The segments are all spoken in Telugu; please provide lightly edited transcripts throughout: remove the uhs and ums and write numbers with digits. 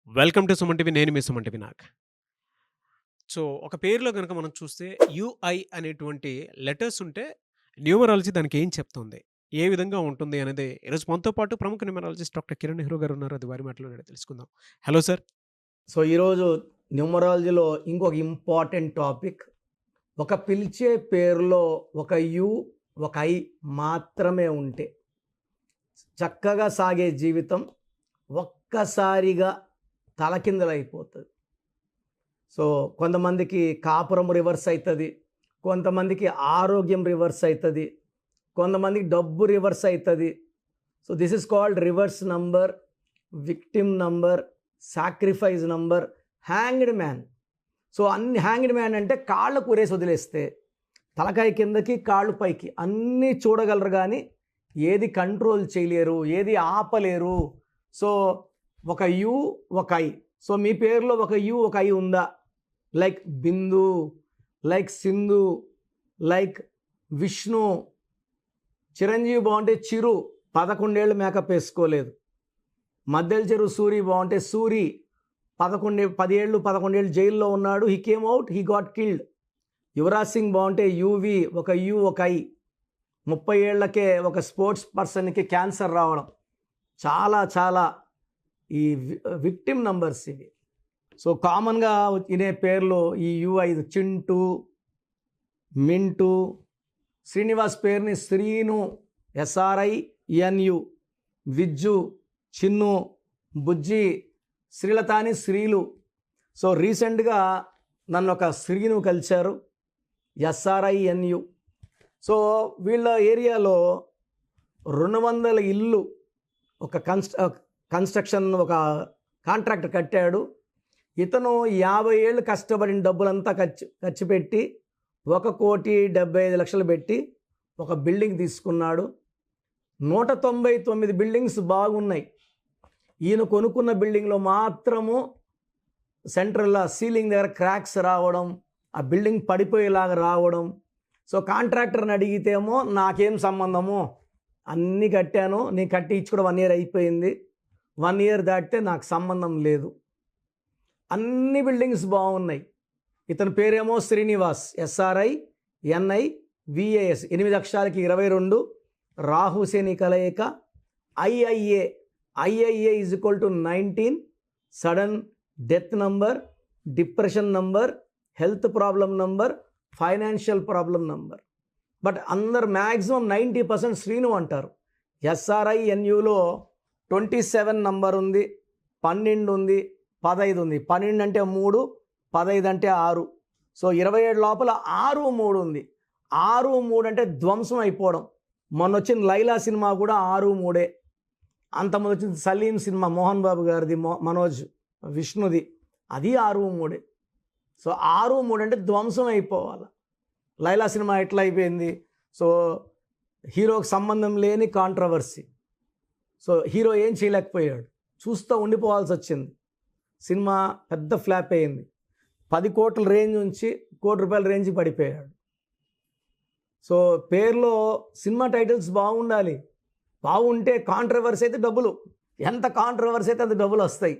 Welcome to Suman TV. నేను మీ సుమన్ టీవీ నాగ్. సో, ఒక పేరులో గనక మనం చూస్తే యూఐ అనేటువంటి లెటర్స్ ఉంటే న్యూమరాలజీ దానికేం చెప్తుంది? ఏ విధంగా ఉంటుంది అనేది ఈరోజు మనతో పాటు ప్రముఖ న్యూమరాలజిస్ట్ డాక్టర్ కిరణ్ నెహ్రూ గారు ఉన్నారు. అది వారి మాటల్లోనే తెలుసుకుందాం. Hello sir. సో ఈరోజు న్యూమరాలజీలో ఇంకొక ఇంపార్టెంట్ టాపిక్. ఒక పిలిచే పేరులో ఒక యు ఒక ఐ మాత్రమే ఉంటే చక్కగా సాగే జీవితం ఒక్కసారిగా తలకిందలైపోతుంది. సో కొంతమందికి కాపురం రివర్స్ అవుతుంది, కొంతమందికి ఆరోగ్యం రివర్స్ అవుతుంది, కొంతమందికి డబ్బు రివర్స్ అవుతుంది. So this is called reverse number, victim number, sacrifice number, hanged man. So అన్ని హ్యాంగ్డ్ మ్యాన్ అంటే కాళ్ళు కూరేసి వదిలేస్తే తలకాయ కిందకి కాళ్ళు పైకి అన్నీ చూడగలరు, కానీ ఏది కంట్రోల్ చేయలేరు, ఏది ఆపలేరు. సో ఒక యు ఒక ఐ. సో మీ పేరులో ఒక యు ఒక ఐ ఉందా? లైక్ బిందు, లైక్ సింధు, లైక్ విష్ణు. చిరంజీవి బాగుంటే చిరు, 11 ఏళ్ళు మేకప్ వేసుకోలేదు. మద్దెల చెరువు సూరి బాగుంటే సూరి 10 ఏళ్ళు 11 ఏళ్ళు జైల్లో ఉన్నాడు. He came out, he got killed. Yuvraj Singh బాగుంటే యువి, ఒక యు ఒక ఐ. 30 ఏళ్లకే ఒక స్పోర్ట్స్ పర్సన్కి క్యాన్సర్ రావడం. చాలా చాలా ఈ విక్టిమ్ నంబర్స్ ఇవి. సో కామన్గా వినే పేర్లు ఈ యుఐ. చింటూ, మింటూ. శ్రీనివాస్ పేరుని శ్రీను, SRINU. విజ్జు, చిన్ను, బుజ్జి. శ్రీలతాని శ్రీలు. సో రీసెంట్గా నన్ను ఒక శ్రీను కలిశారు, SRINU. సో వీళ్ళ ఏరియాలో 200 ఇల్లు ఒక కన్స్ట్రక్షన్ ఒక కాంట్రాక్టర్ కట్టాడు. ఇతను 50 ఏళ్ళు కష్టపడిన డబ్బులంతా ఖర్చు పెట్టి 1,75,00,000 పెట్టి ఒక బిల్డింగ్ తీసుకున్నాడు. 199 బిల్డింగ్స్ బాగున్నాయి. ఈయన కొనుక్కున్న బిల్డింగ్లో మాత్రము సెంట్రల్ సీలింగ్ దగ్గర క్రాక్స్ రావడం, ఆ బిల్డింగ్ పడిపోయేలాగా రావడం. సో కాంట్రాక్టర్ని అడిగితేమో నాకేం సంబంధము, అన్నీ కట్టాను, నేను కట్టి ఇచ్చి కూడా 1 ఇయర్ అయిపోయింది, 1 ఇయర్ దాటితే నాకు సంబంధం లేదు. అన్ని బిల్డింగ్స్ బాగున్నాయి. ఇతని పేరేమో శ్రీనివాస్, SRINIVAS. 8 అక్షరాలకి 22. రాహు శని కలయిక. IIA is equal to 19. Sudden death number, depression number, health problem number, financial problem number. But అందరు మ్యాక్సిమం 90% శ్రీను అంటారు. SRINUలో 27 నంబర్ ఉంది, 12 ఉంది, 15 ఉంది. 12 అంటే 3, 15 అంటే 6. సో 27 లోపల 6, 3 ఉంది. 6, 3 అంటే ధ్వంసం అయిపోవడం. మొన్న వచ్చిన లైలా సినిమా కూడా 6, 3. అంతమంది వచ్చింది సలీం సినిమా, మోహన్ బాబు గారిది, మనోజ్ విష్ణుది, అది 6, 3. సో 6, 3 అంటే ధ్వంసం అయిపోవాలి. లైలా సినిమా ఎట్లా అయిపోయింది? సో హీరోకి సంబంధం లేని కాంట్రవర్సీ. సో హీరో ఏం చేయలేకపోయాడు, చూస్తూ ఉండిపోవాల్సి వచ్చింది. సినిమా పెద్ద ఫ్లాప్ అయింది. 10 కోట్ల రేంజ్ నుంచి ₹1,00,00,000 రేంజ్ పడిపోయాడు. సో పేరులో సినిమా టైటిల్స్ బాగుండాలి. బాగుంటే కాంట్రవర్సీ అయితే డబ్బులు, ఎంత కాంట్రవర్సీ అయితే అంత డబ్బులు వస్తాయి,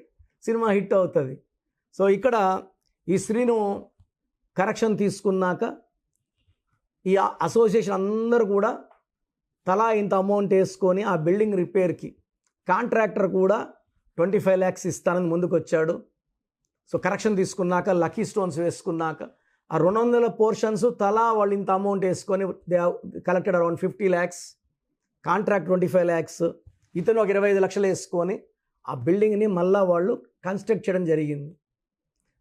సినిమా హిట్ అవుతుంది. సో ఇక్కడ ఈ శ్రీను కరెక్షన్ తీసుకున్నాక ఈ అసోసియేషన్ అందరూ కూడా తలా ఇంత అమౌంట్ వేసుకొని ఆ బిల్డింగ్ రిపేర్కి కాంట్రాక్టర్ కూడా 25 lakhs ఇస్తానని ముందుకు వచ్చాడు. సో కరెక్షన్ తీసుకున్నాక, లక్కీ స్టోన్స్ వేసుకున్నాక, ఆ 200 పోర్షన్స్ తలా వాళ్ళు ఇంత అమౌంట్ వేసుకొని they collected around 50 lakhs. Contract 25 lakhs. ఇతను ఒక 25 లక్షలు వేసుకొని ఆ బిల్డింగ్ని మళ్ళా వాళ్ళు కన్స్ట్రక్ట్ చేయడం జరిగింది.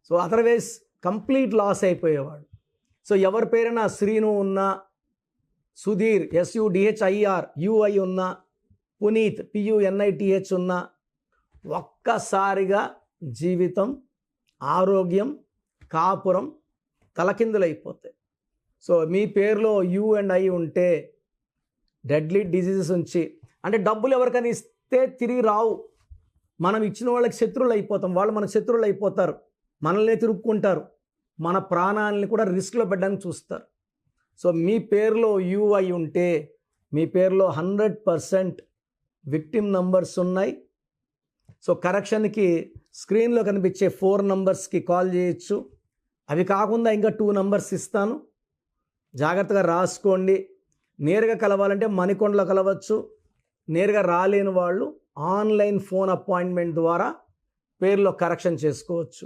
సో అదర్వైజ్ కంప్లీట్ లాస్ అయిపోయేవాడు. సో ఎవరి పేరైనా శ్రీను ఉన్నా, సుధీర్ SUDHIR UI ఉన్నా, పునీత్ PUNITH ఉన్నా, ఒక్కసారిగా జీవితం, ఆరోగ్యం, కాపురం తలకిందులైపోతాయి. సో మీ పేరులో U అండ్ I ఉంటే డెడ్లీ డిజీజెస్ నుంచి, అంటే డబ్బులు ఎవరికైనా ఇస్తే తిరిగి రావు. మనం ఇచ్చిన వాళ్ళకి శత్రువులు అయిపోతాం, వాళ్ళు మనకు శత్రువులు అయిపోతారు, మనల్ని తిరుక్కుంటారు, మన ప్రాణాలని కూడా రిస్క్లో పెట్టడానికి చూస్తారు. సో మీ పేరులో UI ఉంటే మీ పేరులో 100% విక్టిమ్ నంబర్స్ ఉన్నాయి. సో కరెక్షన్కి స్క్రీన్లో కనిపించే 4 నంబర్స్కి కాల్ చేయొచ్చు. అవి కాకుండా ఇంకా 2 నంబర్స్ ఇస్తాను, జాగ్రత్తగా రాసుకోండి. నేరుగా కలవాలంటే మణికొండలో కలవచ్చు. నేరుగా రాలేని వాళ్ళు ఆన్లైన్ ఫోన్ అపాయింట్మెంట్ ద్వారా పేరులో కరెక్షన్ చేసుకోవచ్చు.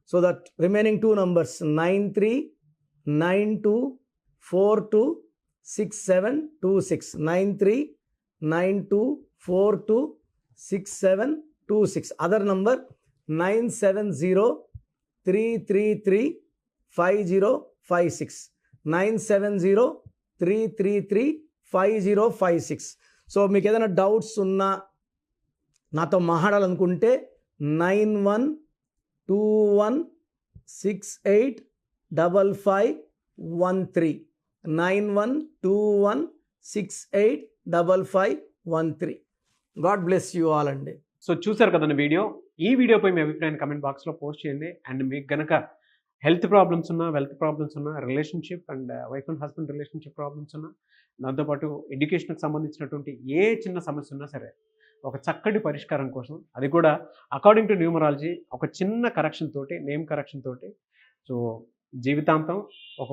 So that remaining 2 numbers 9392426726 9392426726. Other number 9703335056 9703335056. So మీకు ఏదైనా డౌట్స్ ఉన్నా నాతో మాట్లాడాలనుకుంటే 9121685513 9121685513. గాడ్ బ్లెస్ యూ ఆల్ అండి. సో చూసారు కదండి వీడియో. ఈ వీడియోపై మీ అభిప్రాయాన్ని కమెంట్ బాక్స్లో పోస్ట్ చేయండి. అండ్ మీకు గనక హెల్త్ ప్రాబ్లమ్స్ ఉన్నా, వెల్త్ ప్రాబ్లమ్స్ ఉన్నా, relationship and wife and husband relationship problems ఉన్నా, దాంతోపాటు ఎడ్యుకేషన్కి సంబంధించినటువంటి ఏ చిన్న సమస్య ఉన్నా సరే ఒక చక్కటి పరిష్కారం కోసం, అది కూడా అకార్డింగ్ టు న్యూమరాలజీ ఒక చిన్న కరెక్షన్ తోటి, నేమ్ కరెక్షన్ తోటి, సో జీవితాంతం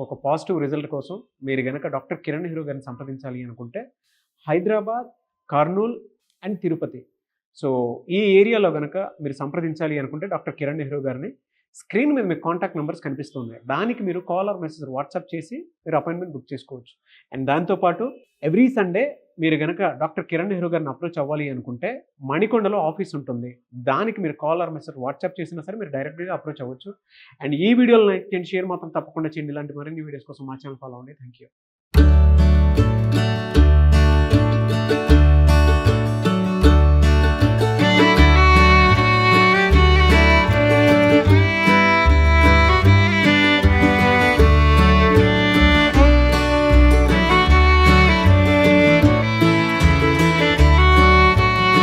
ఒక పాజిటివ్ రిజల్ట్ కోసం మీరు కనుక డాక్టర్ కిరణ్ నెహ్రూ గారిని సంప్రదించాలి అనుకుంటే హైదరాబాద్, కర్నూల్ అండ్ తిరుపతి, సో ఈ ఏరియాలో కనుక మీరు సంప్రదించాలి అనుకుంటే డాక్టర్ కిరణ్ నెహ్రూ గారిని స్క్రీన్ మీద మీకు కాంటాక్ట్ నెంబర్స్ కనిపిస్తుంది. దానికి మీరు కాల్ ఆర్ మెసేజ్ వాట్సాప్ చేసి మీరు అపాయింట్మెంట్ బుక్ చేసుకోవచ్చు. అండ్ దాంతోపాటు ఎవ్రీ సండే మీరు కనుక డాక్టర్ కిరణ్ నెహ్రూ గారిని అప్రోచ్ అవ్వాలి అనుకుంటే మణికొండలో ఆఫీస్ ఉంటుంది. దానికి మీరు కాల్ ఆర్ మెసేజ్ వాట్సాప్ చేసినా సరే మీరు డైరెక్ట్గా అప్రోచ్ అవ్వచ్చు. అండ్ ఈ వీడియోలో లైక్ చేయండి, షేర్ మాత్రం తప్పకుండా చేయండి. ఇలాంటి మరిన్ని వీడియోస్ కోసం మా ఛానల్ ఫాలో అవ్వండి. Thank you.